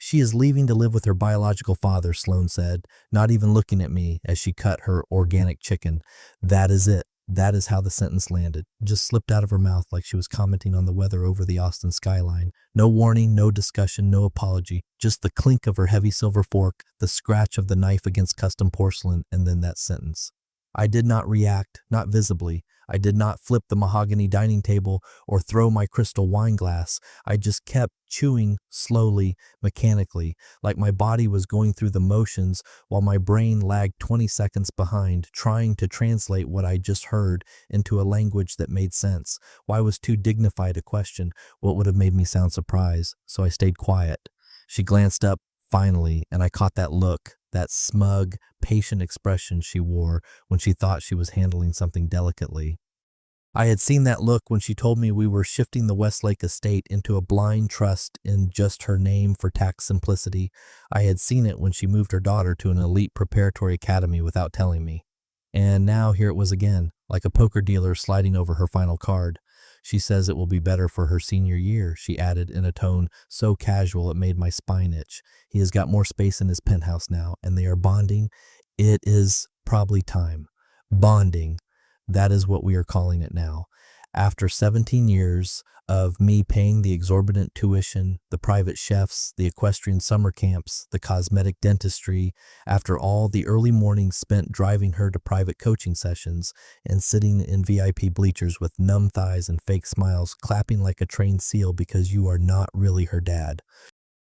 She is leaving to live with her biological father, Sloane said, not even looking at me as she cut her organic chicken. That is it. That is how the sentence landed. Just slipped out of her mouth like she was commenting on the weather over the Austin skyline. No warning, no discussion, no apology. Just the clink of her heavy silver fork, the scratch of the knife against custom porcelain, and then that sentence. I did not react, not visibly. I did not flip the mahogany dining table or throw my crystal wine glass. I just kept chewing slowly, mechanically, like my body was going through the motions while my brain lagged 20 seconds behind, trying to translate what I just heard into a language that made sense. Why was too dignified a question? What would have made me sound surprised? So I stayed quiet. She glanced up finally, and I caught that look, that smug, patient expression she wore when she thought she was handling something delicately. I had seen that look when she told me we were shifting the Westlake estate into a blind trust in just her name for tax simplicity. I had seen it when she moved her daughter to an elite preparatory academy without telling me. And now here it was again, like a poker dealer sliding over her final card. She says it will be better for her senior year, she added in a tone so casual it made my spine itch. He has got more space in his penthouse now, and they are bonding. It is probably time. Bonding. That is what we are calling it now. After 17 years of me paying the exorbitant tuition, the private chefs, the equestrian summer camps, the cosmetic dentistry, after all the early mornings spent driving her to private coaching sessions and sitting in VIP bleachers with numb thighs and fake smiles, clapping like a trained seal because you are not really her dad.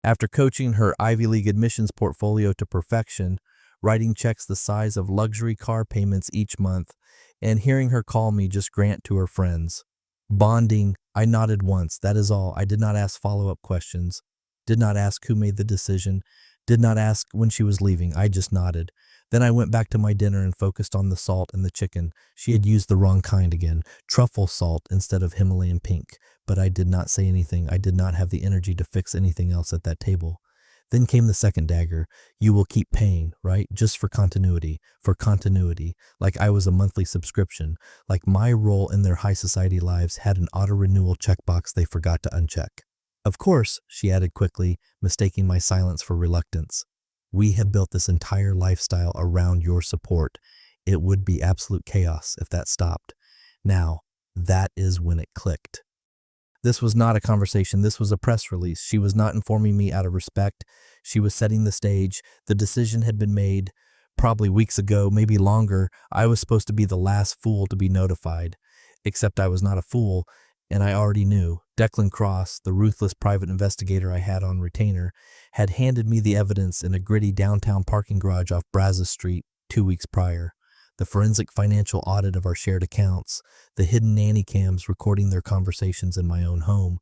After coaching her Ivy League admissions portfolio to perfection, writing checks the size of luxury car payments each month, and hearing her call me just Grant to her friends. Bonding, I nodded once, that is all. I did not ask follow-up questions, did not ask who made the decision, did not ask when she was leaving. I just nodded. Then I went back to my dinner and focused on the salt and the chicken. She had used the wrong kind again, truffle salt instead of Himalayan pink, but I did not say anything. I did not have the energy to fix anything else at that table. Then came the second dagger. You will keep paying, right? Just for continuity, like I was a monthly subscription, like my role in their high society lives had an auto-renewal checkbox they forgot to uncheck. Of course, she added quickly, mistaking my silence for reluctance. We have built this entire lifestyle around your support. It would be absolute chaos if that stopped. Now, that is when it clicked. This was not a conversation. This was a press release. She was not informing me out of respect. She was setting the stage. The decision had been made probably weeks ago, maybe longer. I was supposed to be the last fool to be notified. Except I was not a fool, and I already knew. Declan Cross, the ruthless private investigator I had on retainer, had handed me the evidence in a gritty downtown parking garage off Brazos Street 2 weeks prior. The forensic financial audit of our shared accounts, the hidden nanny cams recording their conversations in my own home,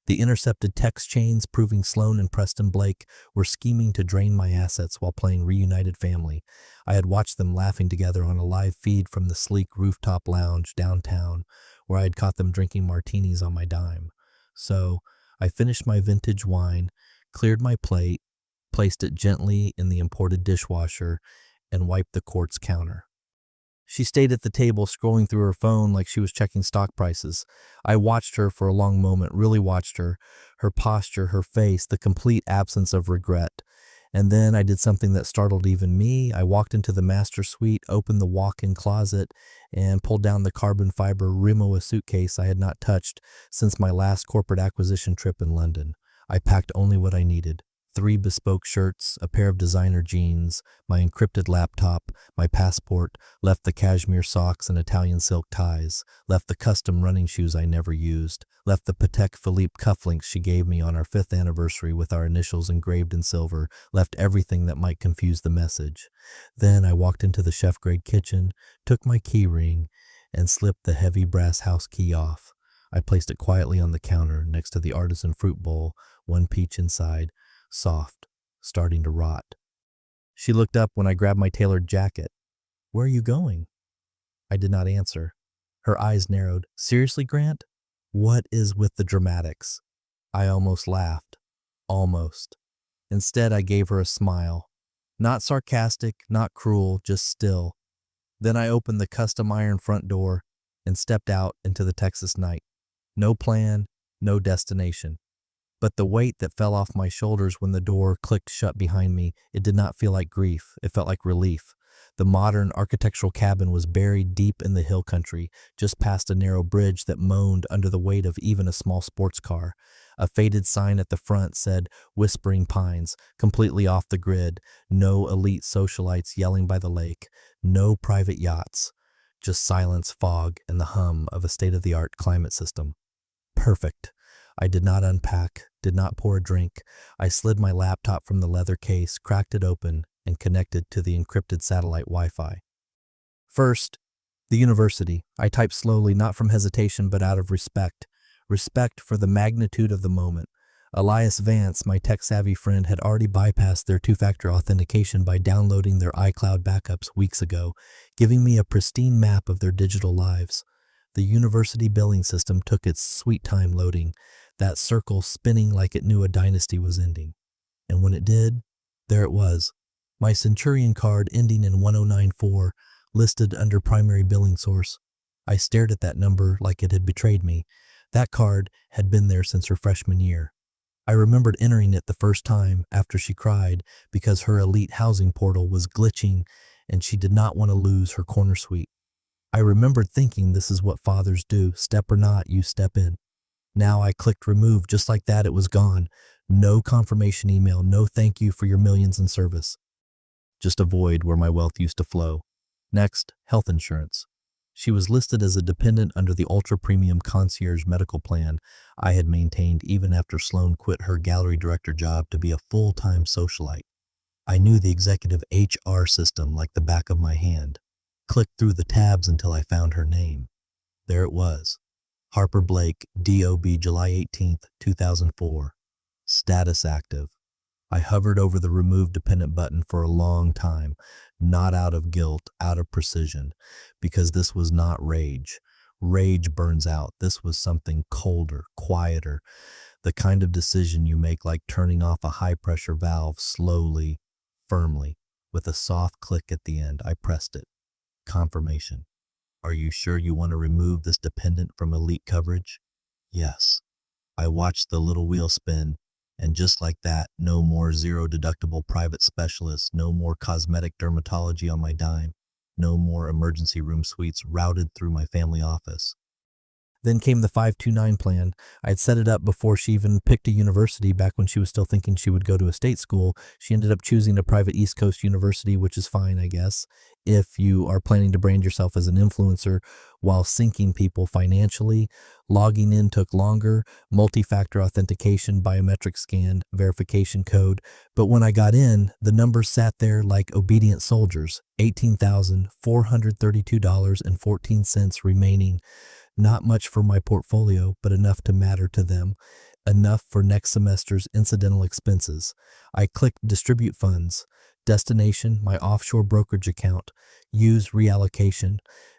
the intercepted text chains proving Sloane and Preston Blake were scheming to drain my assets while playing reunited family. I had watched them laughing together on a live feed from the sleek rooftop lounge downtown, where I had caught them drinking martinis on my dime. So I finished my vintage wine, cleared my plate, placed it gently in the imported dishwasher, and wiped the quartz counter. She stayed at the table scrolling through her phone like she was checking stock prices. I watched her for a long moment, really watched her posture, her face, the complete absence of regret. And then I did something that startled even me. I walked into the master suite, opened the walk-in closet, and pulled down the carbon fiber Rimowa suitcase I had not touched since my last corporate acquisition trip in London. I packed only what I needed. 3 bespoke shirts, a pair of designer jeans, my encrypted laptop, my passport, left the cashmere socks and Italian silk ties, left the custom running shoes I never used, left the Patek Philippe cufflinks she gave me on our 5th anniversary with our initials engraved in silver, left everything that might confuse the message. Then I walked into the chef-grade kitchen, took my key ring, and slipped the heavy brass house key off. I placed it quietly on the counter next to the artisan fruit bowl, 1 peach inside, soft, starting to rot. She looked up when I grabbed my tailored jacket. "Where are you going?" I did not answer. Her eyes narrowed. "Seriously, Grant? What is with the dramatics?" I almost laughed. Almost. Instead, I gave her a smile. Not sarcastic, not cruel, just still. Then I opened the custom iron front door and stepped out into the Texas night. No plan, no destination. But the weight that fell off my shoulders when the door clicked shut behind me, it did not feel like grief. It felt like relief. The modern architectural cabin was buried deep in the hill country, just past a narrow bridge that moaned under the weight of even a small sports car. A faded sign at the front said, "Whispering Pines," completely off the grid, no elite socialites yelling by the lake, no private yachts, just silence, fog, and the hum of a state-of-the-art climate system. Perfect. I did not unpack, did not pour a drink. I slid my laptop from the leather case, cracked it open, and connected to the encrypted satellite Wi-Fi. First, the university. I typed slowly, not from hesitation, but out of respect. Respect for the magnitude of the moment. Elias Vance, my tech-savvy friend, had already bypassed their two-factor authentication by downloading their iCloud backups weeks ago, giving me a pristine map of their digital lives. The university billing system took its sweet time loading, that circle spinning like it knew a dynasty was ending. And when it did, there it was. My Centurion card ending in 1094, listed under primary billing source. I stared at that number like it had betrayed me. That card had been there since her freshman year. I remembered entering it the first time after she cried because her elite housing portal was glitching and she did not want to lose her corner suite. I remembered thinking this is what fathers do, step or not, you step in. Now I clicked remove, just like that it was gone. No confirmation email, no thank you for your millions in service. Just a void where my wealth used to flow. Next, health insurance. She was listed as a dependent under the ultra-premium concierge medical plan I had maintained even after Sloan quit her gallery director job to be a full-time socialite. I knew the executive HR system like the back of my hand. Clicked through the tabs until I found her name. There it was. Harper Blake, DOB, July 18th, 2004. Status active. I hovered over the remove dependent button for a long time, not out of guilt, out of precision, because this was not rage. Rage burns out. This was something colder, quieter, the kind of decision you make like turning off a high-pressure valve slowly, firmly. With a soft click at the end, I pressed it. Confirmation. Are you sure you want to remove this dependent from elite coverage? Yes. I watched the little wheel spin, and just like that, no more zero-deductible private specialists, no more cosmetic dermatology on my dime, no more emergency room suites routed through my family office. Then came the 529 plan. I'd set it up before she even picked a university back when she was still thinking she would go to a state school. She ended up choosing a private East Coast university, which is fine, I guess, if you are planning to brand yourself as an influencer while sinking people financially. Logging in took longer, multi-factor authentication, biometric scan, verification code. But when I got in, the numbers sat there like obedient soldiers, $18,432.14 remaining. Not much for my portfolio, but enough to matter to them, enough for next semester's incidental expenses. I clicked distribute funds, destination, my offshore brokerage account, use reallocation.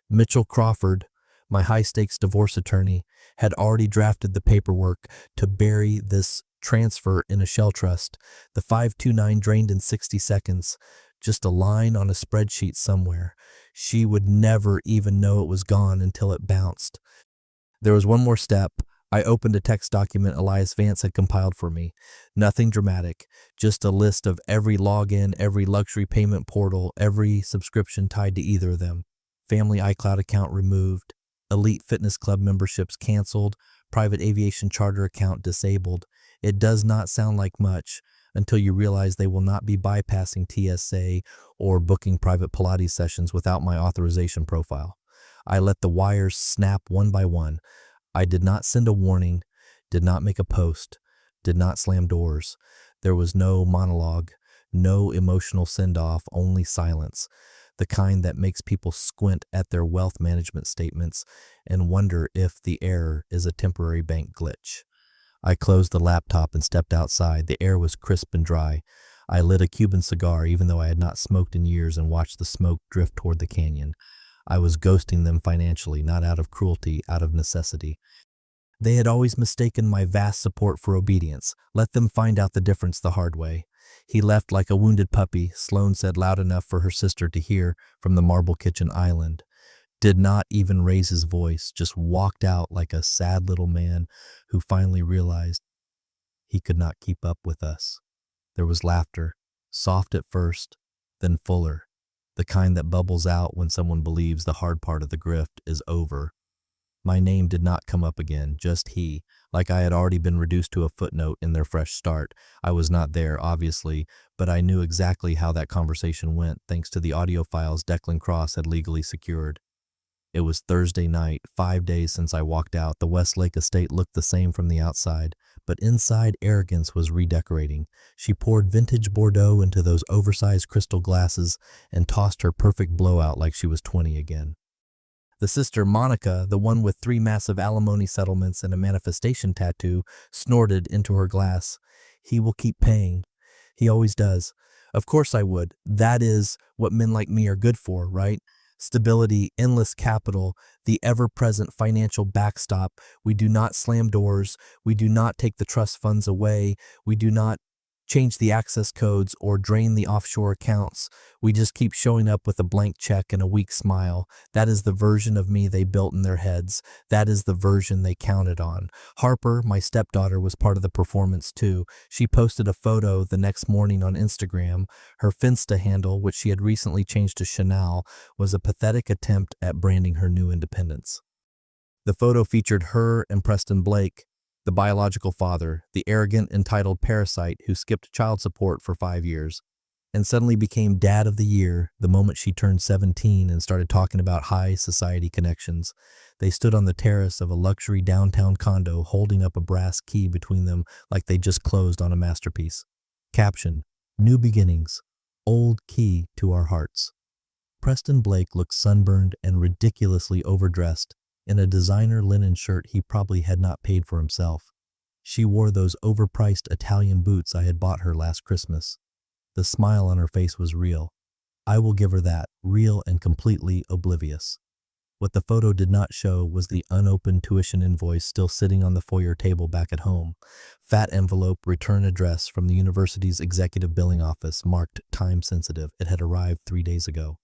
Mitchell Crawford, my high-stakes divorce attorney, had already drafted the paperwork to bury this transfer in a shell trust. The 529 drained in 60 seconds, just a line on a spreadsheet somewhere. She would never even know it was gone until it bounced. There was one more step. I opened a text document Elias Vance had compiled for me. Nothing dramatic, just a list of every login, every luxury payment portal, every subscription tied to either of them. Family iCloud account removed, elite fitness club memberships canceled, private aviation charter account disabled. It does not sound like much until you realize they will not be bypassing TSA or booking private Pilates sessions without my authorization profile. I let the wires snap one by one. I did not send a warning, did not make a post, did not slam doors. There was no monologue, no emotional send-off, only silence, the kind that makes people squint at their wealth management statements and wonder if the error is a temporary bank glitch. I closed the laptop and stepped outside. The air was crisp and dry. I lit a Cuban cigar even though I had not smoked in years and watched the smoke drift toward the canyon. I was ghosting them financially, not out of cruelty, out of necessity. They had always mistaken my vast support for obedience. Let them find out the difference the hard way. He left like a wounded puppy, Sloan said loud enough for her sister to hear from the Marble Kitchen Island. Did not even raise his voice, just walked out like a sad little man who finally realized He could not keep up with us. There was laughter, soft at first, then fuller, the kind that bubbles out when someone believes the hard part of the grift is over. My name did not come up again, just he, like I had already been reduced to a footnote in their fresh start. I was not there, obviously, but I knew exactly how that conversation went thanks to the audio files Declan Cross had legally secured. It was Thursday night, 5 days since I walked out. The Westlake estate looked the same from the outside, but inside arrogance was redecorating. She poured vintage Bordeaux into those oversized crystal glasses and tossed her perfect blowout like she was 20 again. The sister, Monica, the one with 3 massive alimony settlements and a manifestation tattoo, snorted into her glass. He will keep paying. He always does. Of course I would. That is what men like me are good for, right? Stability, endless capital, the ever-present financial backstop. We do not slam doors. We do not take the trust funds away. We do not change the access codes or drain the offshore accounts. We just keep showing up with a blank check and a weak smile. That is the version of me they built in their heads. That is the version they counted on. Harper, my stepdaughter, was part of the performance too. She posted a photo the next morning on Instagram. Her Finsta handle, which she had recently changed to Chanel, was a pathetic attempt at branding her new independence. The photo featured her and Preston Blake, the biological father, the arrogant, entitled parasite who skipped child support for 5 years and suddenly became dad of the year the moment she turned 17 and started talking about high society connections. They stood on the terrace of a luxury downtown condo holding up a brass key between them like they just closed on a masterpiece. Caption: New beginnings, old key to our hearts. Preston Blake looked sunburned and ridiculously overdressed in a designer linen shirt he probably had not paid for himself. She wore those overpriced Italian boots I had bought her last Christmas. The smile on her face was real. I will give her that, real and completely oblivious. What the photo did not show was the unopened tuition invoice still sitting on the foyer table back at home. Fat envelope, return address from the university's executive billing office, marked time sensitive. It had arrived 3 days ago.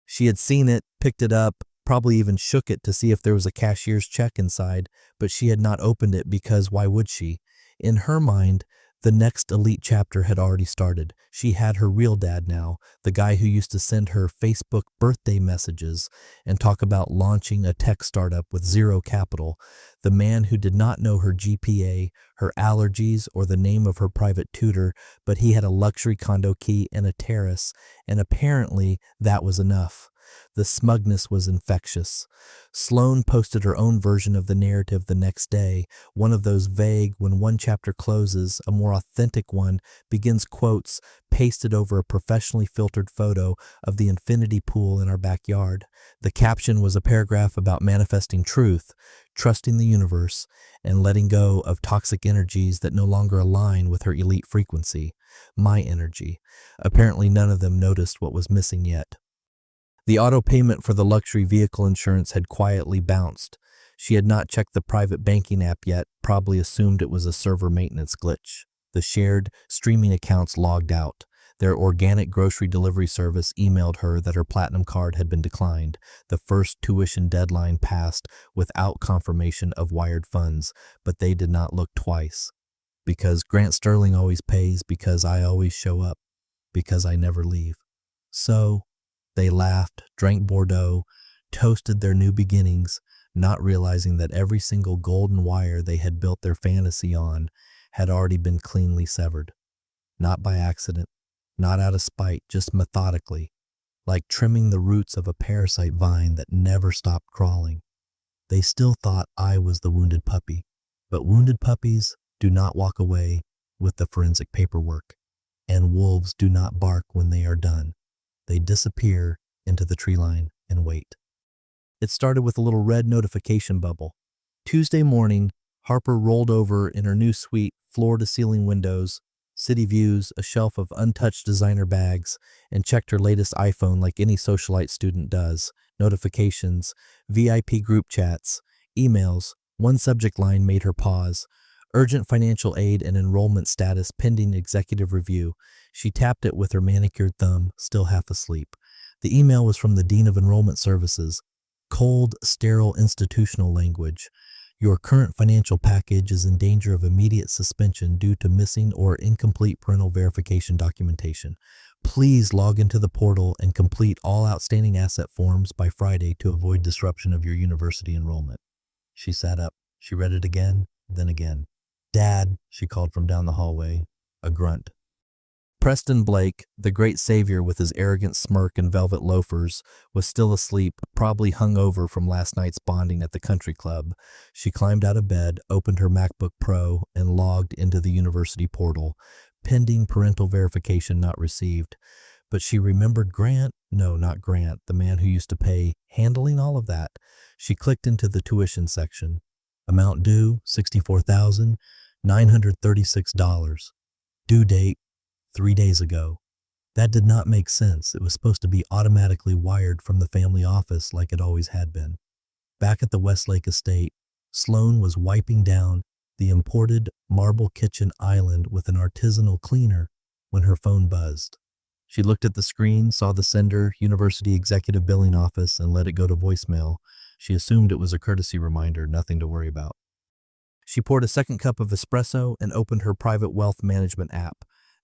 She had seen it, picked it up, probably even shook it to see if there was a cashier's check inside, but she had not opened it because why would she? In her mind, the next elite chapter had already started. She had her real dad now, the guy who used to send her Facebook birthday messages and talk about launching a tech startup with zero capital, the man who did not know her GPA, her allergies, or the name of her private tutor, but he had a luxury condo key and a terrace, and apparently that was enough. The smugness was infectious. Sloane posted her own version of the narrative the next day, one of those vague, when one chapter closes, a more authentic one begins quotes pasted over a professionally filtered photo of the infinity pool in our backyard. The caption was a paragraph about manifesting truth, trusting the universe, and letting go of toxic energies that no longer align with her elite frequency, my energy. Apparently none of them noticed what was missing yet. The auto payment for the luxury vehicle insurance had quietly bounced. She had not checked the private banking app yet, probably assumed it was a server maintenance glitch. The shared streaming accounts logged out. Their organic grocery delivery service emailed her that her platinum card had been declined. The first tuition deadline passed without confirmation of wired funds, but they did not look twice. Because Grant Sterling always pays, because I always show up, because I never leave. So they laughed, drank Bordeaux, toasted their new beginnings, not realizing that every single golden wire they had built their fantasy on had already been cleanly severed. Not by accident, not out of spite, just methodically, like trimming the roots of a parasite vine that never stopped crawling. They still thought I was the wounded puppy, but wounded puppies do not walk away with the forensic paperwork, and wolves do not bark when they are done. They disappear into the tree line and wait. It started with a little red notification bubble. Tuesday morning, Harper rolled over in her new suite, floor-to-ceiling windows, city views, a shelf of untouched designer bags, and checked her latest iPhone like any socialite student does. Notifications, VIP group chats, emails. One subject line made her pause. Urgent financial aid and enrollment status pending executive review. She tapped it with her manicured thumb, still half asleep. The email was from the Dean of Enrollment Services. Cold, sterile institutional language. Your current financial package is in danger of immediate suspension due to missing or incomplete parental verification documentation. Please log into the portal and complete all outstanding asset forms by Friday to avoid disruption of your university enrollment. She sat up. She read it again, then again. Dad, she called from down the hallway. A grunt. Preston Blake, the great savior with his arrogant smirk and velvet loafers, was still asleep, probably hungover from last night's bonding at the country club. She climbed out of bed, opened her MacBook Pro, and logged into the university portal. Pending parental verification not received. But she remembered Grant, no, not Grant, the man who used to pay, handling all of that. She clicked into the tuition section. Amount due, $64,936. Due date, 3 days ago. That did not make sense. It was supposed to be automatically wired from the family office like it always had been. Back at the Westlake estate, Sloan was wiping down the imported marble kitchen island with an artisanal cleaner when her phone buzzed. She looked at the screen, saw the sender, University Executive Billing Office, and let it go to voicemail. She assumed it was a courtesy reminder, nothing to worry about. She poured a second cup of espresso and opened her private wealth management app.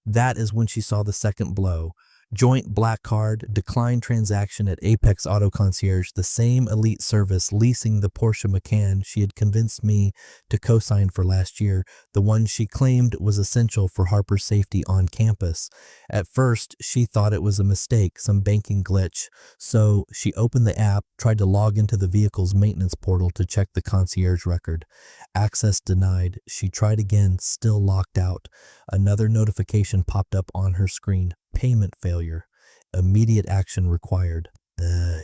That is when she saw the second blow. Joint black card, declined transaction at Apex Auto Concierge, the same elite service leasing the Porsche Macan she had convinced me to co-sign for last year, the one she claimed was essential for Harper's safety on campus. At first, she thought it was a mistake, some banking glitch, so she opened the app, tried to log into the vehicle's maintenance portal to check the concierge record. Access denied. She tried again, still locked out. Another notification popped up on her screen. Payment failure. Immediate action required.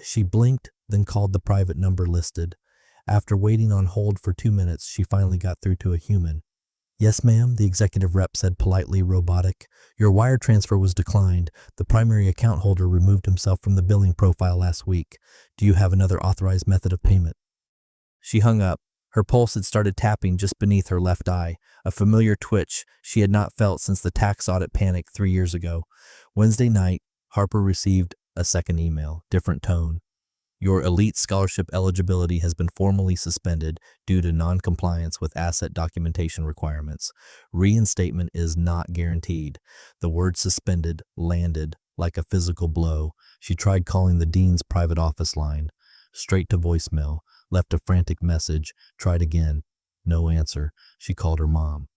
She blinked, then called the private number listed. After waiting on hold for 2 minutes, she finally got through to a human. Yes, ma'am, the executive rep said politely, robotic. Your wire transfer was declined. The primary account holder removed himself from the billing profile last week. Do you have another authorized method of payment? She hung up. Her pulse had started tapping just beneath her left eye, a familiar twitch she had not felt since the tax audit panic 3 years ago. Wednesday night, Harper received a second email, different tone. Your elite scholarship eligibility has been formally suspended due to non-compliance with asset documentation requirements. Reinstatement is not guaranteed. The word suspended landed like a physical blow. She tried calling the dean's private office line. Straight to voicemail. Left a frantic message, tried again. No answer. She called her mom.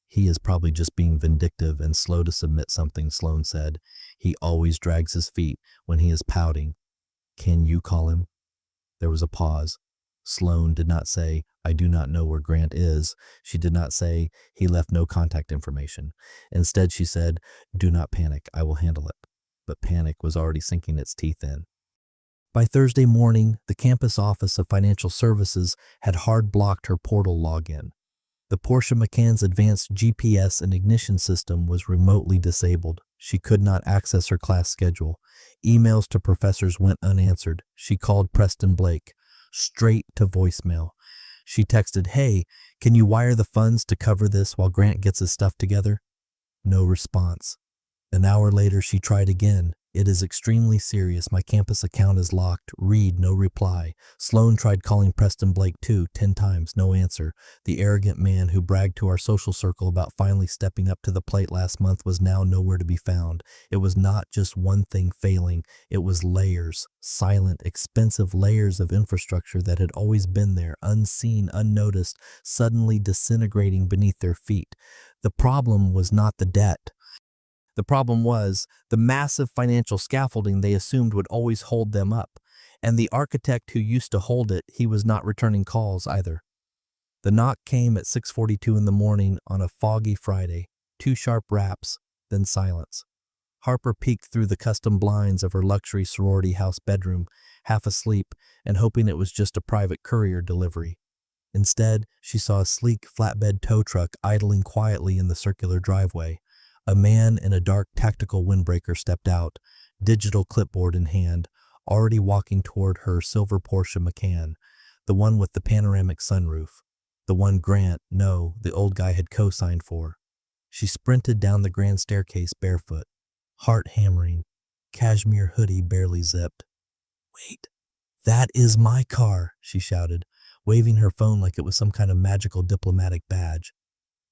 He is probably just being vindictive and slow to submit something, Sloan said. He always drags his feet when he is pouting. Can you call him? There was a pause. Sloan did not say, I do not know where Grant is. She did not say, he left no contact information. Instead, she said, do not panic, I will handle it. But panic was already sinking its teeth in. By Thursday morning, the campus office of financial services had hard blocked her portal login. The Porsche Macan's advanced GPS and ignition system was remotely disabled. She could not access her class schedule. Emails to professors went unanswered. She called Preston Blake. Straight to voicemail. She texted, hey, can you wire the funds to cover this while Grant gets his stuff together? No response. An hour later, she tried again. It is extremely serious. My campus account is locked. Read, no reply. Sloan tried calling Preston Blake too, 10 times, no answer. The arrogant man who bragged to our social circle about finally stepping up to the plate last month was now nowhere to be found. It was not just one thing failing. It was layers, silent, expensive layers of infrastructure that had always been there, unseen, unnoticed, suddenly disintegrating beneath their feet. The problem was not the debt. The problem was the massive financial scaffolding they assumed would always hold them up, and the architect who used to hold it, he was not returning calls either. The knock came at 6:42 in the morning on a foggy Friday, 2 sharp raps, then silence. Harper peeked through the custom blinds of her luxury sorority house bedroom, half asleep and hoping it was just a private courier delivery. Instead, she saw a sleek flatbed tow truck idling quietly in the circular driveway. A man in a dark tactical windbreaker stepped out, digital clipboard in hand, already walking toward her silver Porsche Macan, the one with the panoramic sunroof, the one Grant, no, the old guy had co-signed for. She sprinted down the grand staircase barefoot, heart hammering, cashmere hoodie barely zipped. Wait, that is my car, she shouted. waving her phone like it was some kind of magical diplomatic badge.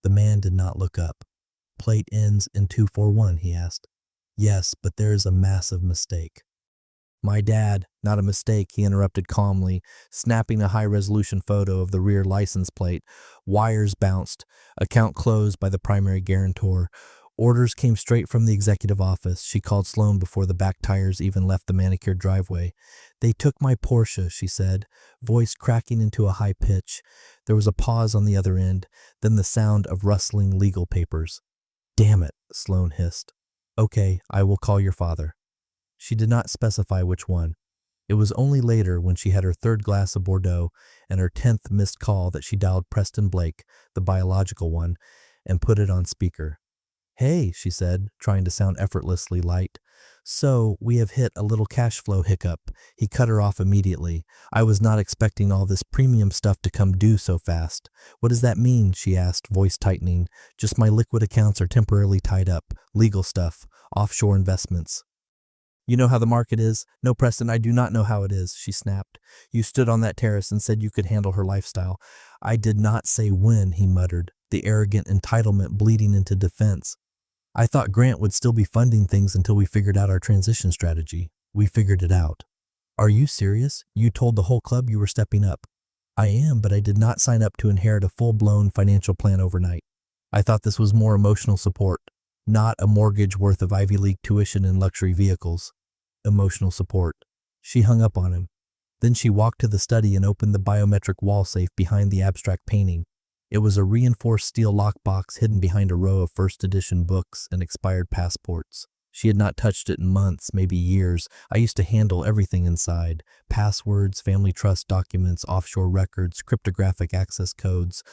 The man did not look up. "Plate ends in 241, he asked. "Yes, but there is a massive mistake." "My dad, not a mistake," he interrupted calmly, snapping a high-resolution photo of the rear license plate. Wires bounced. Account closed by the primary guarantor. Orders came straight from the executive office. She called Sloan before the back tires even left the manicured driveway. "They took my Porsche," she said, voice cracking into a high pitch. There was a pause on the other end, then the sound of rustling legal papers. "Damn it," Sloan hissed. "Okay, I will call your father." She did not specify which one. It was only later, when she had her third glass of Bordeaux and her 10th missed call, that she dialed Preston Blake, the biological one, and put it on speaker. "Hey," she said, trying to sound effortlessly light. "So, we have hit a little cash flow hiccup." He cut her off immediately. "I was not expecting all this premium stuff to come due so fast." "What does that mean?" she asked, voice tightening. "Just my liquid accounts are temporarily tied up. Legal stuff. Offshore investments." "You know how the market is?" "No, Preston, I do not know how it is," she snapped. "You stood on that terrace and said you could handle her lifestyle." "I did not say when," he muttered, the arrogant entitlement bleeding into defense. "I thought Grant would still be funding things until we figured out our transition strategy." "We figured it out." "Are you serious? You told the whole club you were stepping up." "I am, but I did not sign up to inherit a full-blown financial plan overnight. I thought this was more emotional support, not a mortgage worth of Ivy League tuition and luxury vehicles." Emotional support. She hung up on him. Then she walked to the study and opened the biometric wall safe behind the abstract painting. It was a reinforced steel lockbox hidden behind a row of first edition books and expired passports. She had not touched it in months, maybe years. "I used to handle everything inside. Passwords, family trust documents, offshore records, cryptographic access codes."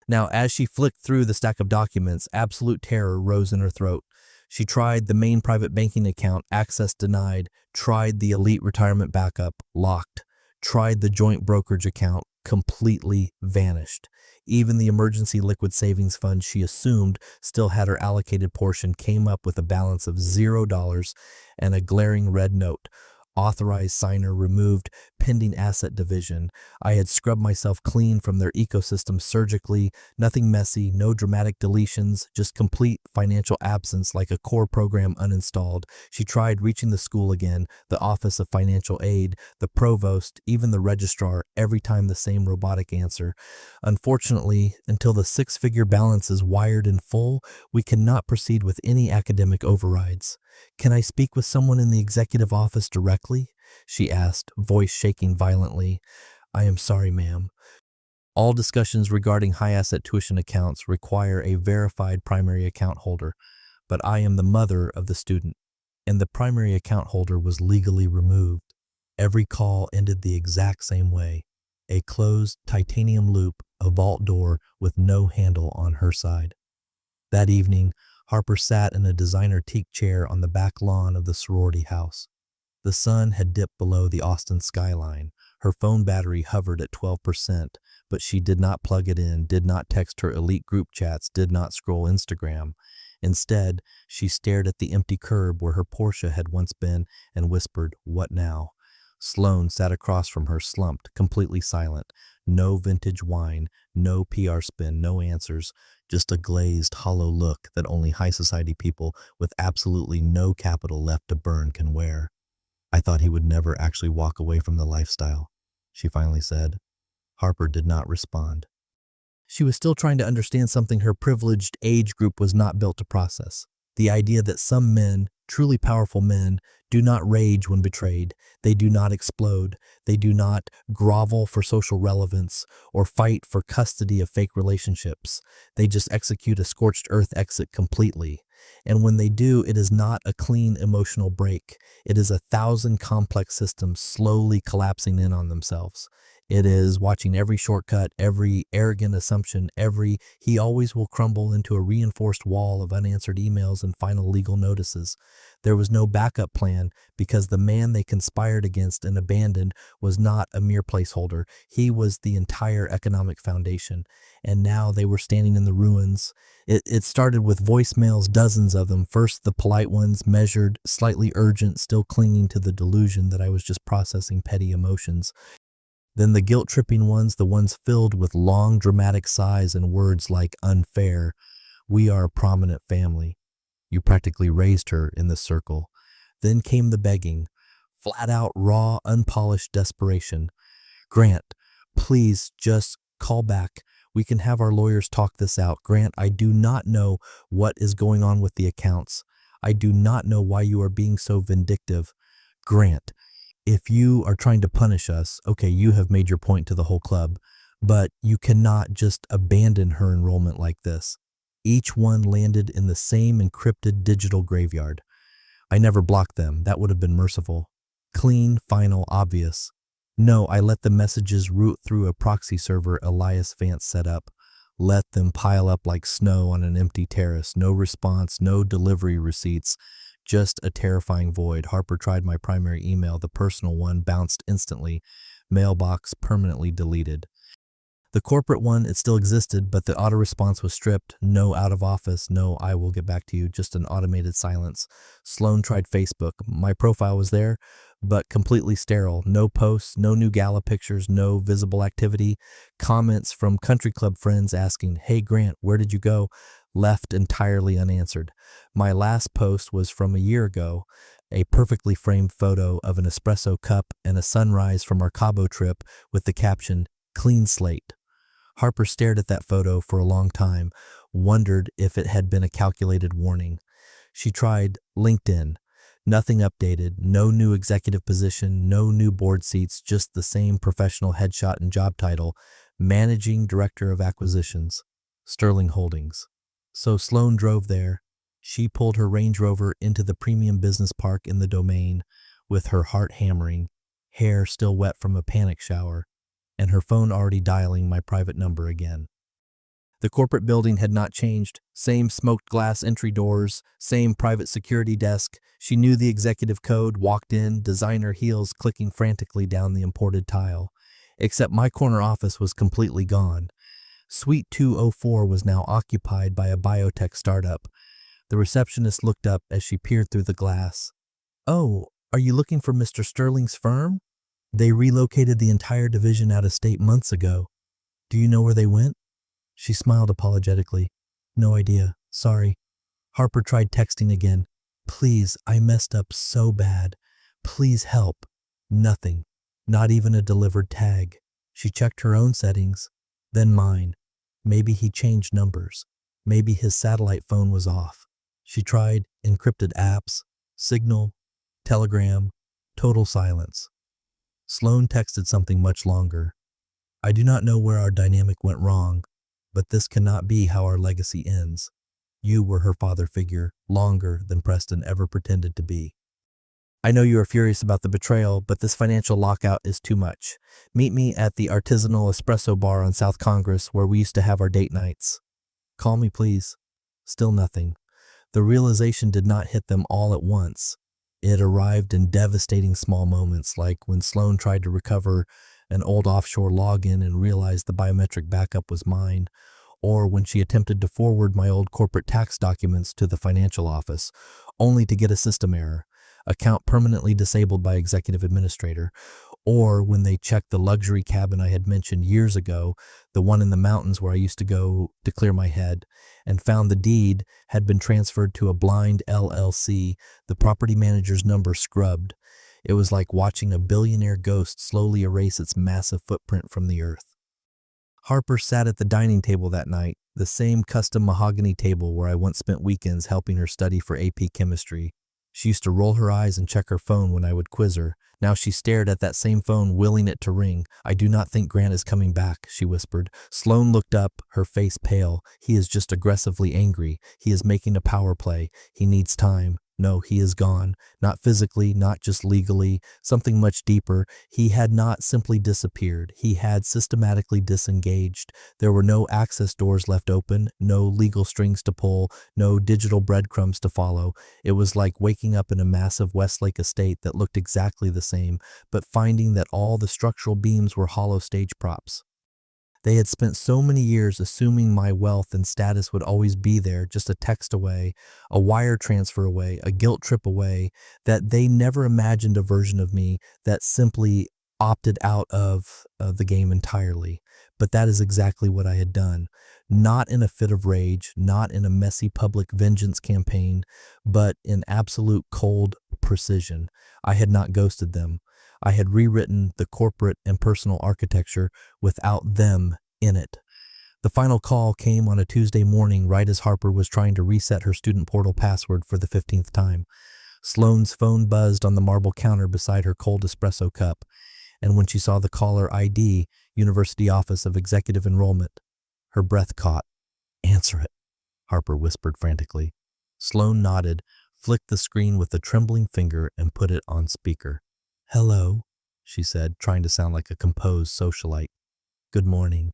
Now, as she flicked through the stack of documents, absolute terror rose in her throat. She tried the main private banking account, access denied. Tried the elite retirement backup, locked. Tried the joint brokerage account, completely vanished. Even the emergency liquid savings fund she assumed still had her allocated portion came up with a balance of $0 and a glaring red note. "Authorized signer removed, pending asset division." I had scrubbed myself clean from their ecosystem surgically, nothing messy, no dramatic deletions, just complete financial absence like a core program uninstalled. She tried reaching the school again, the Office of Financial Aid, the provost, even the registrar, every time the same robotic answer. "Unfortunately, until the six-figure balance is wired in full, we cannot proceed with any academic overrides." "Can I speak with someone in the executive office directly?" she asked, voice shaking violently. "I am sorry, ma'am. All discussions regarding high-asset tuition accounts require a verified primary account holder, but I am the mother of the student." And the primary account holder was legally removed. Every call ended the exact same way. A closed titanium loop, a vault door with no handle on her side. That evening, Harper sat in a designer teak chair on the back lawn of the sorority house. The sun had dipped below the Austin skyline. Her phone battery hovered at 12%, but she did not plug it in, did not text her elite group chats, did not scroll Instagram. Instead, she stared at the empty curb where her Porsche had once been and whispered, "What now?" Sloan sat across from her, slumped, completely silent. No vintage wine, no PR spin, no answers, just a glazed, hollow look that only high society people with absolutely no capital left to burn can wear. "I thought he would never actually walk away from the lifestyle," she finally said. Harper did not respond. She was still trying to understand something her privileged age group was not built to process. The idea that some men, truly powerful men, do not rage when betrayed. They do not explode. They do not grovel for social relevance or fight for custody of fake relationships. They just execute a scorched earth exit completely. And when they do, it is not a clean emotional break. It is 1,000 complex systems slowly collapsing in on themselves. It is watching every shortcut, every arrogant assumption, every "he always will" crumble into a reinforced wall of unanswered emails and final legal notices. There was no backup plan because the man they conspired against and abandoned was not a mere placeholder. He was the entire economic foundation. And now they were standing in the ruins. It started with voicemails, dozens of them. First, the polite ones, measured, slightly urgent, still clinging to the delusion that I was just processing petty emotions. Then the guilt-tripping ones, the ones filled with long dramatic sighs and words like unfair. We are a prominent family. You practically raised her in this circle. Then came the begging, flat out raw, unpolished desperation. Grant, please just call back. We can have our lawyers talk this out. Grant, I do not know what is going on with the accounts. I do not know why you are being so vindictive. Grant, if you are trying to punish us, okay, you have made your point to the whole club, but you cannot just abandon her enrollment like this. Each one landed in the same encrypted digital graveyard. I never blocked them. That would have been merciful. Clean, final, obvious. No, I let the messages route through a proxy server Elias Vance set up. Let them pile up like snow on an empty terrace. No response, no delivery receipts. Just a terrifying void. Harper tried my primary email. The personal one bounced instantly. Mailbox permanently deleted. The corporate one, it still existed, but the auto response was stripped. No out of office, no I will get back to you, just an automated silence. Sloan tried Facebook. My profile was there, but completely sterile. No posts, no new gala pictures, no visible activity. Comments from country club friends asking, hey Grant, where did you go? Left entirely unanswered. My last post was from a year ago, a perfectly framed photo of an espresso cup and a sunrise from our Cabo trip with the caption, clean slate. Harper stared at that photo for a long time, wondered if it had been a calculated warning. She tried LinkedIn. Nothing updated, no new executive position, no new board seats, just the same professional headshot and job title, Managing Director of Acquisitions, Sterling Holdings. So Sloan drove there. She pulled her Range Rover into the premium business park in the Domain, with her heart hammering, hair still wet from a panic shower, and her phone already dialing my private number again. The corporate building had not changed. Same smoked glass entry doors, same private security desk. She knew the executive code, walked in, designer heels clicking frantically down the imported tile. Except my corner office was completely gone. Suite 204 was now occupied by a biotech startup. The receptionist looked up as she peered through the glass. Oh, are you looking for Mr. Sterling's firm? They relocated the entire division out of state months ago. Do you know where they went? She smiled apologetically. No idea. Sorry. Harper tried texting again. Please, I messed up so bad. Please help. Nothing. Not even a delivered tag. She checked her own settings, then mine. Maybe he changed numbers. Maybe his satellite phone was off. She tried encrypted apps, Signal, Telegram, total silence. Sloan texted something much longer. I do not know where our dynamic went wrong, but this cannot be how our legacy ends. You were her father figure longer than Preston ever pretended to be. I know you are furious about the betrayal, but this financial lockout is too much. Meet me at the artisanal espresso bar on South Congress where we used to have our date nights. Call me, please. Still nothing. The realization did not hit them all at once. It arrived in devastating small moments, like when Sloan tried to recover an old offshore login and realized the biometric backup was mine, or when she attempted to forward my old corporate tax documents to the financial office, only to get a system error, account permanently disabled by executive administrator, or when they checked the luxury cabin I had mentioned years ago, the one in the mountains where I used to go to clear my head, and found the deed had been transferred to a blind LLC, the property manager's number scrubbed. It was like watching a billionaire ghost slowly erase its massive footprint from the earth. Harper sat at the dining table that night, the same custom mahogany table where I once spent weekends helping her study for AP chemistry. She used to roll her eyes and check her phone when I would quiz her. Now she stared at that same phone, willing it to ring. I do not think Grant is coming back, she whispered. Sloan looked up, her face pale. He is just aggressively angry. He is making a power play. He needs time. No, he is gone. Not physically, not just legally, something much deeper. He had not simply disappeared. He had systematically disengaged. There were no access doors left open, no legal strings to pull, no digital breadcrumbs to follow. It was like waking up in a massive Westlake estate that looked exactly the same, but finding that all the structural beams were hollow stage props. They had spent so many years assuming my wealth and status would always be there, just a text away, a wire transfer away, a guilt trip away, that they never imagined a version of me that simply opted out of the game entirely. But that is exactly what I had done. Not in a fit of rage, not in a messy public vengeance campaign, but in absolute cold precision. I had not ghosted them. I had rewritten the corporate and personal architecture without them in it. The final call came on a Tuesday morning right as Harper was trying to reset her student portal password for the 15th time. Sloane's phone buzzed on the marble counter beside her cold espresso cup, and when she saw the caller ID, University Office of Executive Enrollment, her breath caught. "Answer it," Harper whispered frantically. Sloane nodded, flicked the screen with a trembling finger, and put it on speaker. "Hello," she said, trying to sound like a composed socialite. "Good morning.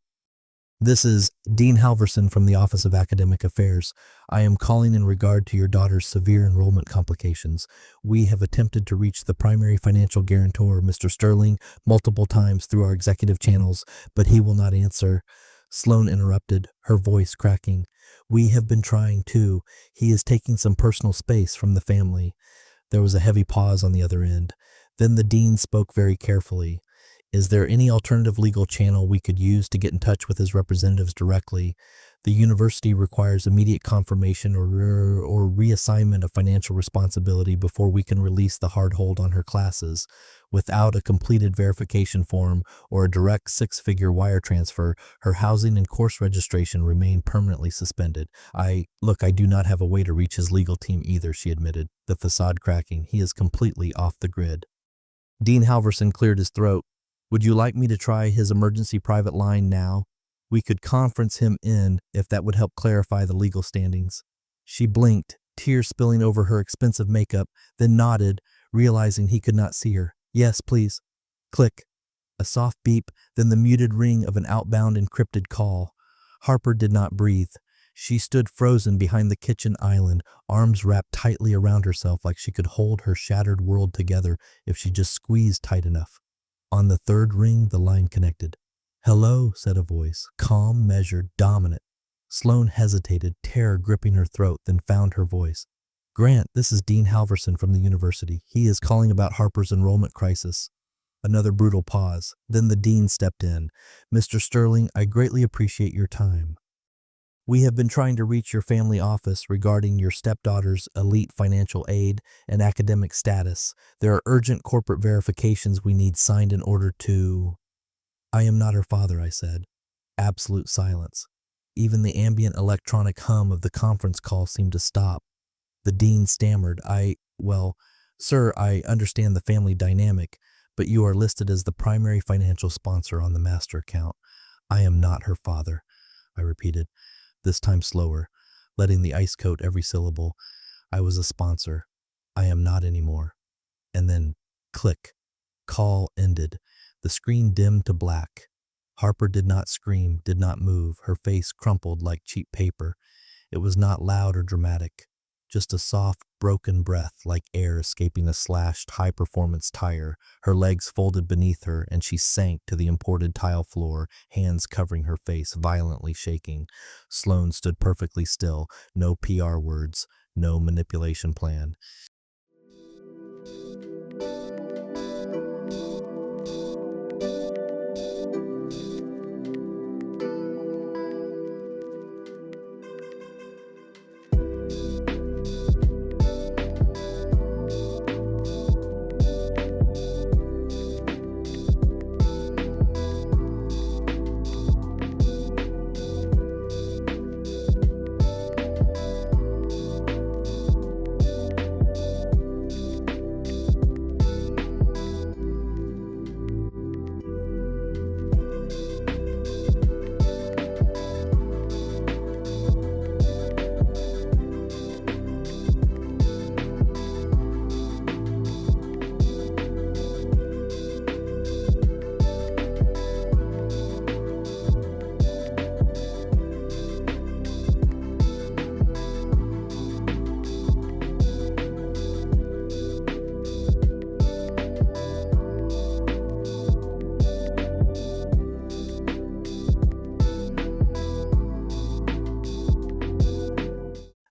This is Dean Halverson from the Office of Academic Affairs. I am calling in regard to your daughter's severe enrollment complications. We have attempted to reach the primary financial guarantor, Mr. Sterling, multiple times through our executive channels, but he will not answer." Sloane interrupted, her voice cracking. "We have been trying too. He is taking some personal space from the family." There was a heavy pause on the other end. Then the dean spoke very carefully. "Is there any alternative legal channel we could use to get in touch with his representatives directly? The university requires immediate confirmation or reassignment of financial responsibility before we can release the hard hold on her classes. Without a completed verification form or a direct six-figure wire transfer, her housing and course registration remain permanently suspended. I do not have a way to reach his legal team either," she admitted, the facade cracking. "He is completely off the grid." Dean Halverson cleared his throat. "Would you like me to try his emergency private line now? We could conference him in if that would help clarify the legal standings." She blinked, tears spilling over her expensive makeup, then nodded, realizing he could not see her. "Yes, please." Click. A soft beep, then the muted ring of an outbound encrypted call. Harper did not breathe. She stood frozen behind the kitchen island, arms wrapped tightly around herself like she could hold her shattered world together if she just squeezed tight enough. On the third ring, the line connected. "Hello," said a voice, calm, measured, dominant. Sloane hesitated, terror gripping her throat, then found her voice. "Grant, this is Dean Halverson from the university. He is calling about Harper's enrollment crisis." Another brutal pause. Then the dean stepped in. "Mr. Sterling, I greatly appreciate your time. We have been trying to reach your family office regarding your stepdaughter's elite financial aid and academic status. There are urgent corporate verifications we need signed in order to—" "I am not her father," I said. Absolute silence. Even the ambient electronic hum of the conference call seemed to stop. The dean stammered, Sir, I understand the family dynamic, but you are listed as the primary financial sponsor on the master account." "I am not her father," I repeated, this time slower, letting the ice coat every syllable. "I was a sponsor. I am not anymore." And then, click. Call ended. The screen dimmed to black. Harper did not scream, did not move, her face crumpled like cheap paper. It was not loud or dramatic. Just a soft, broken breath like air escaping a slashed, high-performance tire. Her legs folded beneath her, and she sank to the imported tile floor, hands covering her face, violently shaking. Sloane stood perfectly still, no PR words, no manipulation plan.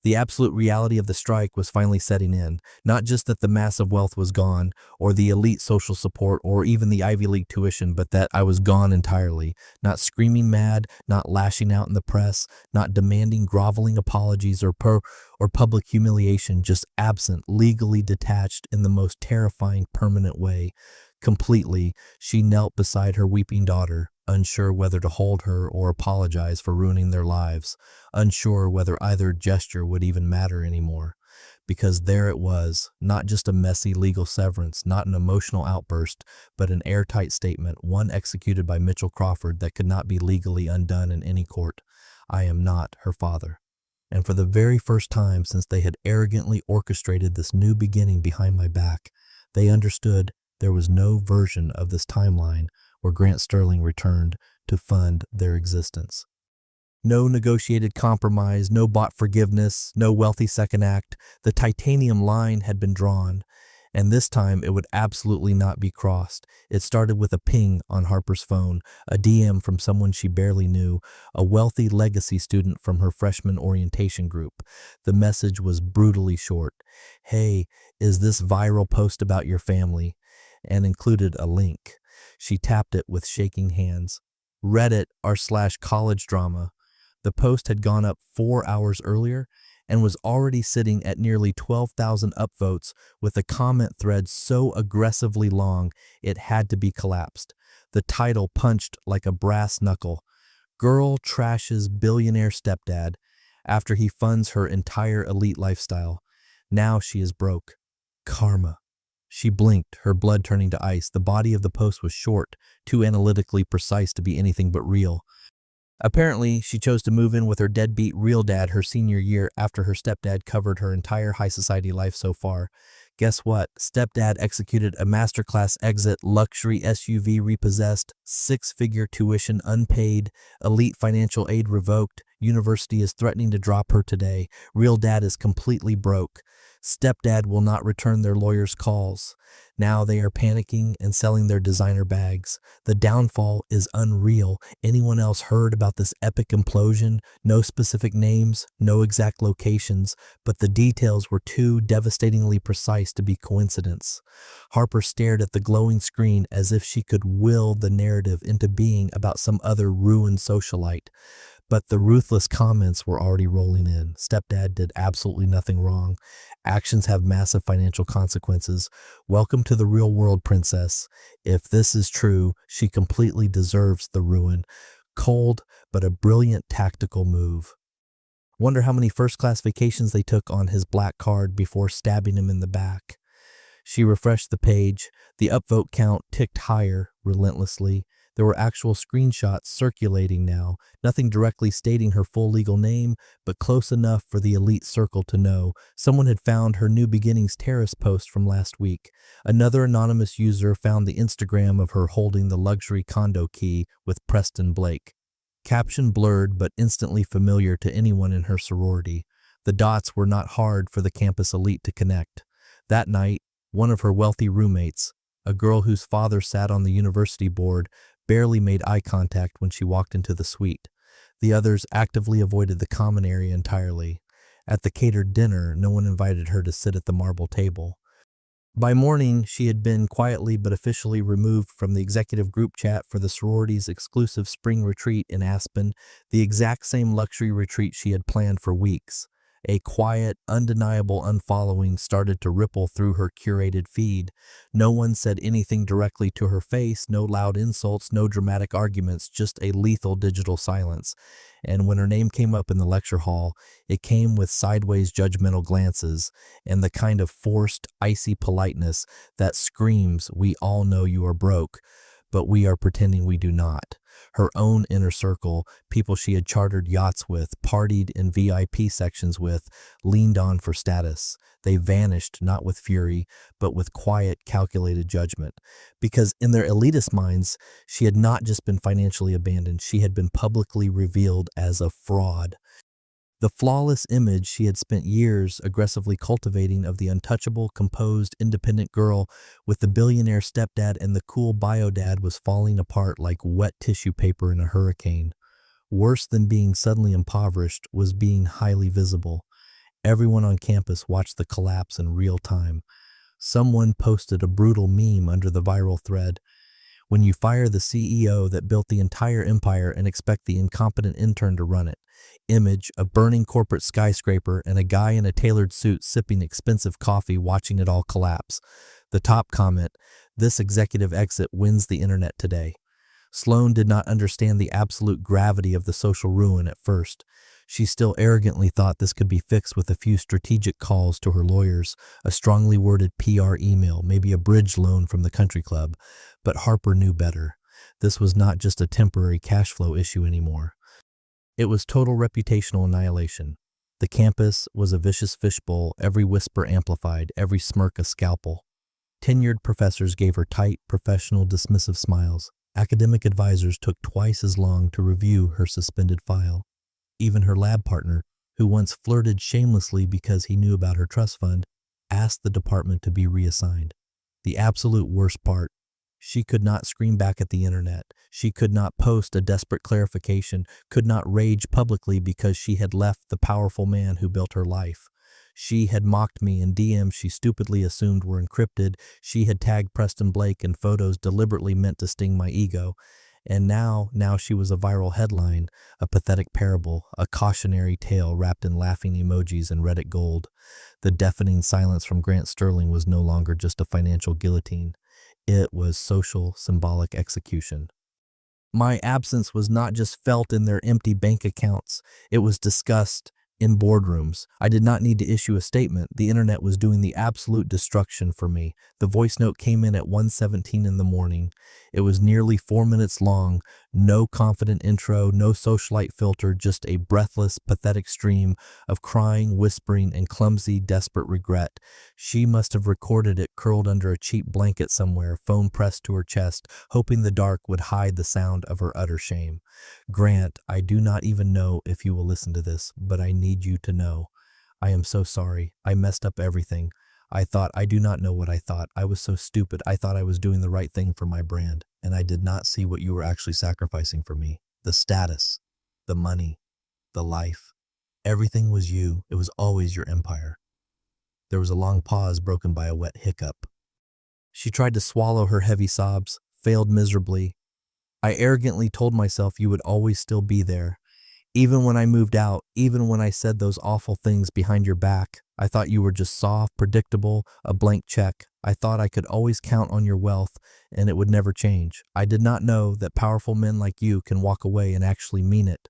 The absolute reality of the strike was finally setting in. Not just that the massive wealth was gone, or the elite social support, or even the Ivy League tuition, but that I was gone entirely. Not screaming mad, not lashing out in the press, not demanding groveling apologies or public humiliation, just absent, legally detached in the most terrifying, permanent way. Completely, she knelt beside her weeping daughter, unsure whether to hold her or apologize for ruining their lives, unsure whether either gesture would even matter anymore. Because there it was, not just a messy legal severance, not an emotional outburst, but an airtight statement, one executed by Mitchell Crawford that could not be legally undone in any court. I am not her father. And for the very first time since they had arrogantly orchestrated this new beginning behind my back, they understood there was no version of this timeline where Grant Sterling returned to fund their existence. No negotiated compromise, no bought forgiveness, no wealthy second act. The titanium line had been drawn, and this time it would absolutely not be crossed. It started with a ping on Harper's phone, a DM from someone she barely knew, a wealthy legacy student from her freshman orientation group. The message was brutally short. Hey, is this viral post about your family? And included a link. She tapped it with shaking hands. Reddit r/college drama. The post had gone up 4 hours earlier and was already sitting at nearly 12,000 upvotes with a comment thread so aggressively long it had to be collapsed. The title punched like a brass knuckle. Girl trashes billionaire stepdad after he funds her entire elite lifestyle. Now she is broke. Karma. She blinked, her blood turning to ice. The body of the post was short, too analytically precise to be anything but real. Apparently, she chose to move in with her deadbeat real dad her senior year after her stepdad covered her entire high society life so far. Guess what? Stepdad executed a masterclass exit, luxury SUV repossessed, six-figure tuition unpaid, elite financial aid revoked, university is threatening to drop her today, real dad is completely broke. Stepdad will not return their lawyer's calls. Now they are panicking and selling their designer bags. The downfall is unreal. Anyone else heard about this epic implosion? No specific names, no exact locations, but the details were too devastatingly precise to be coincidence. Harper stared at the glowing screen as if she could will the narrative into being about some other ruined socialite. But the ruthless comments were already rolling in. Stepdad did absolutely nothing wrong. Actions have massive financial consequences. Welcome to the real world, princess. If this is true, she completely deserves the ruin. Cold, but a brilliant tactical move. Wonder how many first-class vacations they took on his black card before stabbing him in the back. She refreshed the page. The upvote count ticked higher relentlessly. There were actual screenshots circulating now, nothing directly stating her full legal name, but close enough for the elite circle to know. Someone had found her New Beginnings terrace post from last week. Another anonymous user found the Instagram of her holding the luxury condo key with Preston Blake. Caption blurred but instantly familiar to anyone in her sorority. The dots were not hard for the campus elite to connect. That night, one of her wealthy roommates, a girl whose father sat on the university board, barely made eye contact when she walked into the suite. The others actively avoided the common area entirely. At the catered dinner, no one invited her to sit at the marble table. By morning, she had been quietly but officially removed from the executive group chat for the sorority's exclusive spring retreat in Aspen, the exact same luxury retreat she had planned for weeks. A quiet, undeniable unfollowing started to ripple through her curated feed. No one said anything directly to her face, no loud insults, no dramatic arguments, just a lethal digital silence. And when her name came up in the lecture hall, it came with sideways judgmental glances and the kind of forced, icy politeness that screams, "We all know you are broke, but we are pretending we do not." Her own inner circle, people she had chartered yachts with, partied in VIP sections with, leaned on for status. They vanished not with fury, but with quiet, calculated judgment. Because in their elitist minds, she had not just been financially abandoned, she had been publicly revealed as a fraud. The flawless image she had spent years aggressively cultivating of the untouchable, composed, independent girl with the billionaire stepdad and the cool bio dad was falling apart like wet tissue paper in a hurricane. Worse than being suddenly impoverished was being highly visible. Everyone on campus watched the collapse in real time. Someone posted a brutal meme under the viral thread. When you fire the CEO that built the entire empire and expect the incompetent intern to run it. Image, a burning corporate skyscraper and a guy in a tailored suit sipping expensive coffee watching it all collapse. The top comment, this executive exit wins the internet today. Sloane did not understand the absolute gravity of the social ruin at first. She still arrogantly thought this could be fixed with a few strategic calls to her lawyers, a strongly worded PR email, maybe a bridge loan from the country club. But Harper knew better. This was not just a temporary cash flow issue anymore. It was total reputational annihilation. The campus was a vicious fishbowl, every whisper amplified, every smirk a scalpel. Tenured professors gave her tight, professional, dismissive smiles. Academic advisors took twice as long to review her suspended file. Even her lab partner, who once flirted shamelessly because he knew about her trust fund, asked the department to be reassigned. The absolute worst part, she could not scream back at the internet. She could not post a desperate clarification, could not rage publicly because she had left the powerful man who built her life. She had mocked me in DMs she stupidly assumed were encrypted. She had tagged Preston Blake in photos deliberately meant to sting my ego. And now she was a viral headline, a pathetic parable, a cautionary tale wrapped in laughing emojis and Reddit gold. The deafening silence from Grant Sterling was no longer just a financial guillotine. It was social, symbolic execution. My absence was not just felt in their empty bank accounts. It was discussed in boardrooms. I did not need to issue a statement. The internet was doing the absolute destruction for me. The voice note came in at 1:17 in the morning. It was nearly 4 minutes long. No confident intro, no socialite filter, just a breathless, pathetic stream of crying, whispering, and clumsy, desperate regret. She must have recorded it curled under a cheap blanket somewhere, phone pressed to her chest, hoping the dark would hide the sound of her utter shame. Grant, I do not even know if you will listen to this, but I need you to know. I am so sorry. I messed up everything. I do not know what I thought. I was so stupid. I thought I was doing the right thing for my brand, and I did not see what you were actually sacrificing for me. The status, the money, the life. Everything was you. It was always your empire. There was a long pause broken by a wet hiccup. She tried to swallow her heavy sobs, failed miserably. I arrogantly told myself you would always still be there. Even when I moved out, even when I said those awful things behind your back, I thought you were just soft, predictable, a blank check. I thought I could always count on your wealth and it would never change. I did not know that powerful men like you can walk away and actually mean it.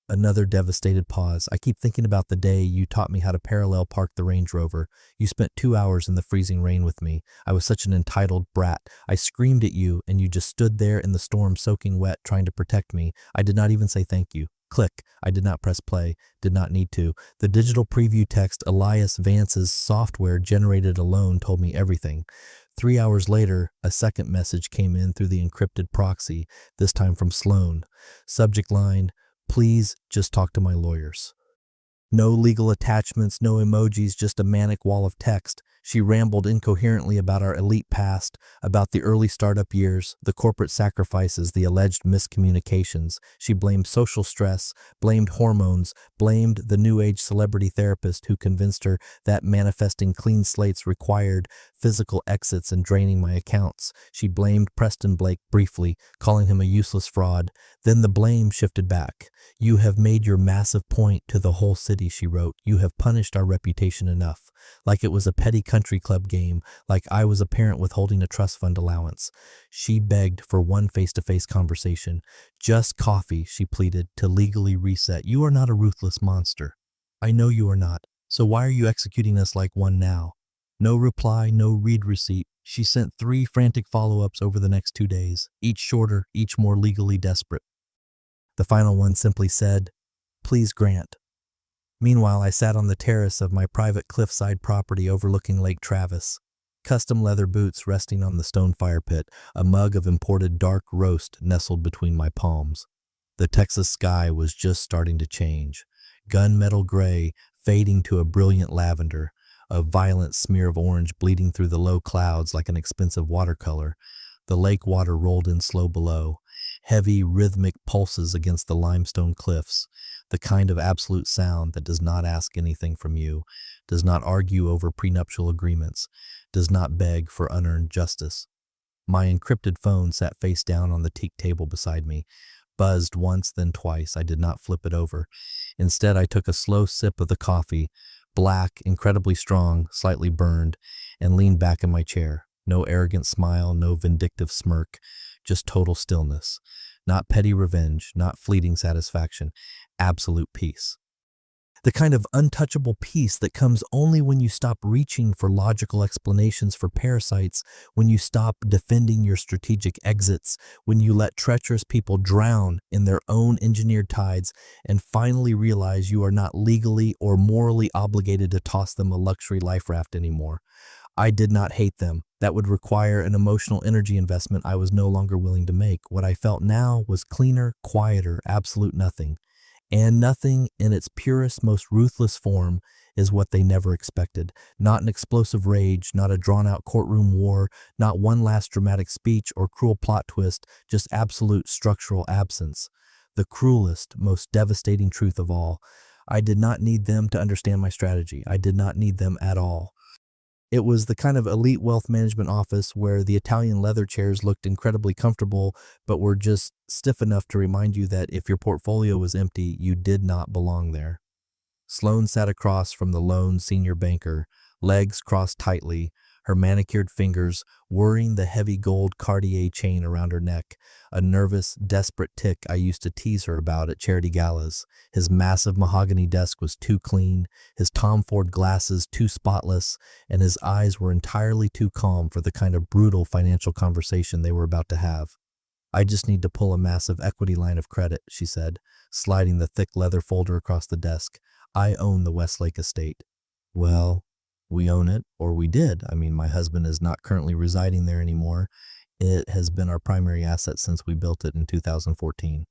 Another devastated pause. I keep thinking about the day you taught me how to parallel park the Range Rover. You spent 2 hours in the freezing rain with me. I was such an entitled brat. I screamed at you and you just stood there in the storm soaking wet trying to protect me. I did not even say thank you. Click. I did not press play. Did not need to. The digital preview text Elias Vance's software generated alone told me everything. 3 hours later, a second message came in through the encrypted proxy, this time from Sloane. Subject line, please just talk to my lawyers. No legal attachments, no emojis, just a manic wall of text. She rambled incoherently about our elite past, about the early startup years, the corporate sacrifices, the alleged miscommunications. She blamed social stress, blamed hormones, blamed the new age celebrity therapist who convinced her that manifesting clean slates required physical exits and draining my accounts. She blamed Preston Blake briefly, calling him a useless fraud. Then the blame shifted back. You have made your massive point to the whole city, she wrote. You have punished our reputation enough. Like it was a petty country club game, like I was a parent withholding a trust fund allowance. She begged for one face-to-face conversation. Just coffee, she pleaded, to legally reset. You are not a ruthless monster. I know you are not. So why are you executing us like one now? No reply, no read receipt. She sent 3 frantic follow-ups over the next 2 days, each shorter, each more legally desperate. The final one simply said, please Grant. Meanwhile, I sat on the terrace of my private cliffside property overlooking Lake Travis. Custom leather boots resting on the stone fire pit, a mug of imported dark roast nestled between my palms. The Texas sky was just starting to change. Gunmetal gray, fading to a brilliant lavender, a violent smear of orange bleeding through the low clouds like an expensive watercolor. The lake water rolled in slow below, heavy, rhythmic pulses against the limestone cliffs. the kind of absolute sound that does not ask anything from you, does not argue over prenuptial agreements, does not beg for unearned justice. My encrypted phone sat face down on the teak table beside me, buzzed once, then twice. I did not flip it over. Instead, I took a slow sip of the coffee, black, incredibly strong, slightly burned, and leaned back in my chair. No arrogant smile, no vindictive smirk, just total stillness. Not petty revenge, not fleeting satisfaction, absolute peace. The kind of untouchable peace that comes only when you stop reaching for logical explanations for parasites, when you stop defending your strategic exits, when you let treacherous people drown in their own engineered tides, and finally realize you are not legally or morally obligated to toss them a luxury life raft anymore. I did not hate them. That would require an emotional energy investment I was no longer willing to make. What I felt now was cleaner, quieter, absolute nothing. And nothing in its purest, most ruthless form is what they never expected. Not an explosive rage, not a drawn-out courtroom war, not one last dramatic speech or cruel plot twist, just absolute structural absence. The cruelest, most devastating truth of all. I did not need them to understand my strategy. I did not need them at all. It was the kind of elite wealth management office where the Italian leather chairs looked incredibly comfortable, but were just stiff enough to remind you that if your portfolio was empty, you did not belong there. Sloane sat across from the lone senior banker, legs crossed tightly, her manicured fingers whirring the heavy gold Cartier chain around her neck, a nervous, desperate tick I used to tease her about at charity galas. His massive mahogany desk was too clean, his Tom Ford glasses too spotless, and his eyes were entirely too calm for the kind of brutal financial conversation they were about to have. "I just need to pull a massive equity line of credit," she said, sliding the thick leather folder across the desk. "I own the Westlake estate." "Well, we own it, or we did. I mean, my husband is not currently residing there anymore. It has been our primary asset since we built it in 2014.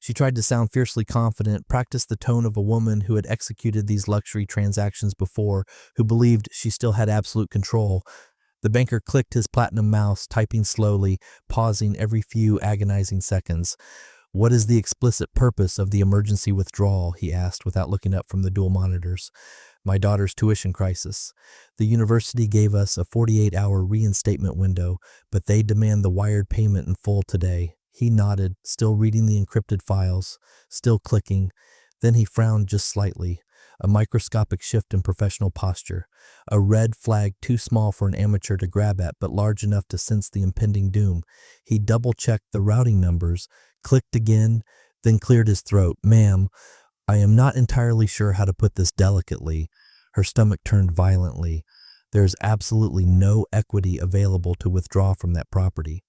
She tried to sound fiercely confident, practiced the tone of a woman who had executed these luxury transactions before, who believed she still had absolute control. The banker clicked his platinum mouse, typing slowly, pausing every few agonizing seconds. "What is the explicit purpose of the emergency withdrawal?" he asked without looking up from the dual monitors. "My daughter's tuition crisis. The university gave us a 48-hour reinstatement window, but they demand the wired payment in full today." He nodded, still reading the encrypted files, still clicking. Then he frowned just slightly, a microscopic shift in professional posture, a red flag too small for an amateur to grab at but large enough to sense the impending doom. He double-checked the routing numbers, clicked again, then cleared his throat. "Ma'am, I am not entirely sure how to put this delicately." Her stomach turned violently. "There is absolutely no equity available to withdraw from that property."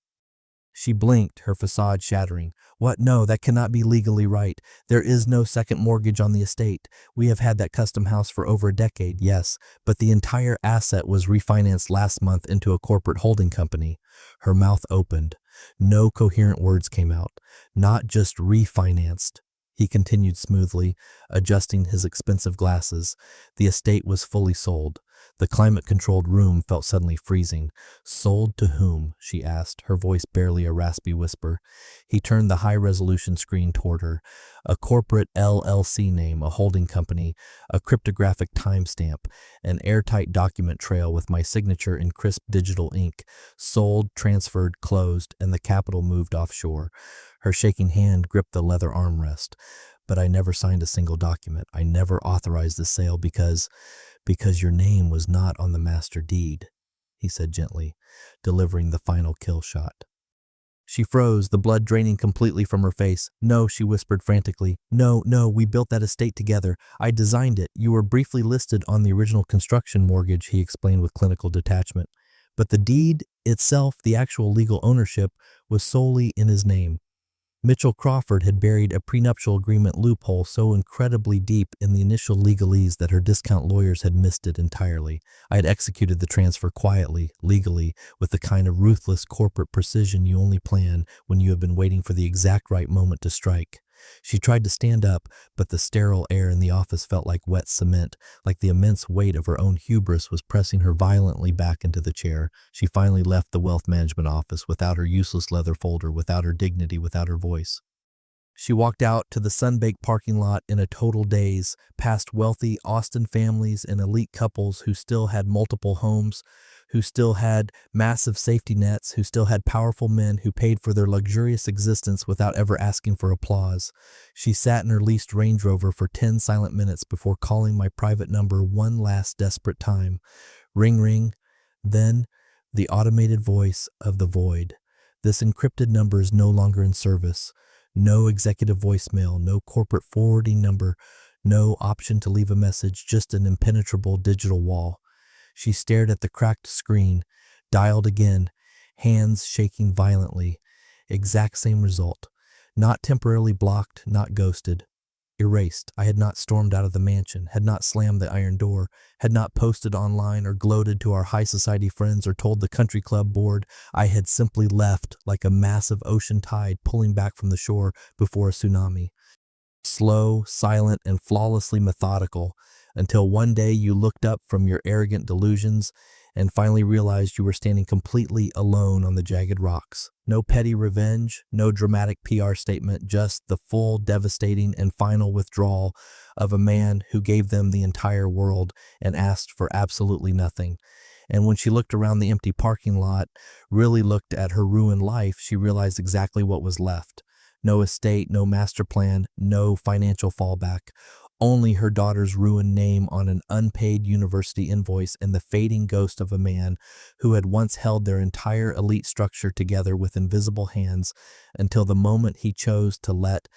She blinked, her facade shattering. "What? No, that cannot be legally right. There is no second mortgage on the estate. We have had that custom house for over a decade, yes, but the entire asset was refinanced last month into a corporate holding company." Her mouth opened. No coherent words came out. "Not just refinanced," he continued smoothly, adjusting his expensive glasses. "The estate was fully sold." The climate-controlled room felt suddenly freezing. "Sold to whom?" she asked, her voice barely a raspy whisper. He turned the high-resolution screen toward her. "A corporate LLC name, a holding company, a cryptographic timestamp, an airtight document trail with my signature in crisp digital ink. Sold, transferred, closed, and the capital moved offshore." Her shaking hand gripped the leather armrest. "But I never signed a single document. I never authorized the sale because your name was not on the master deed," he said gently, delivering the final kill shot. She froze, the blood draining completely from her face. "No," she whispered frantically. "No, no, we built that estate together. I designed it. You were briefly listed on the original construction mortgage," he explained with clinical detachment. "But the deed itself, the actual legal ownership, was solely in his name. Mitchell Crawford had buried a prenuptial agreement loophole so incredibly deep in the initial legalese that her discount lawyers had missed it entirely. I had executed the transfer quietly, legally, with the kind of ruthless corporate precision you only plan when you have been waiting for the exact right moment to strike." She tried to stand up, but the sterile air in the office felt like wet cement, like the immense weight of her own hubris was pressing her violently back into the chair. She finally left the wealth management office without her useless leather folder, without her dignity, without her voice. She walked out to the sun-baked parking lot in a total daze, past wealthy Austin families and elite couples who still had multiple homes, who still had massive safety nets, who still had powerful men who paid for their luxurious existence without ever asking for applause. She sat in her leased Range Rover for 10 silent minutes before calling my private number one last desperate time. Ring, ring. Then, the automated voice of the void. This encrypted number is no longer in service. No executive voicemail, no corporate forwarding number, no option to leave a message, just an impenetrable digital wall. She stared at the cracked screen, dialed again, hands shaking violently. Exact same result. Not temporarily blocked, not ghosted. Erased. I had not stormed out of the mansion, had not slammed the iron door, had not posted online or gloated to our high society friends or told the country club board. I had simply left like a massive ocean tide pulling back from the shore before a tsunami. Slow, silent, and flawlessly methodical, until one day you looked up from your arrogant delusions and finally realized you were standing completely alone on the jagged rocks. No petty revenge, no dramatic PR statement, just the full, devastating, and final withdrawal of a man who gave them the entire world and asked for absolutely nothing. And when she looked around the empty parking lot, really looked at her ruined life, she realized exactly what was left. No estate, no master plan, no financial fallback. Only her daughter's ruined name on an unpaid university invoice and the fading ghost of a man who had once held their entire elite structure together with invisible hands until the moment he chose to let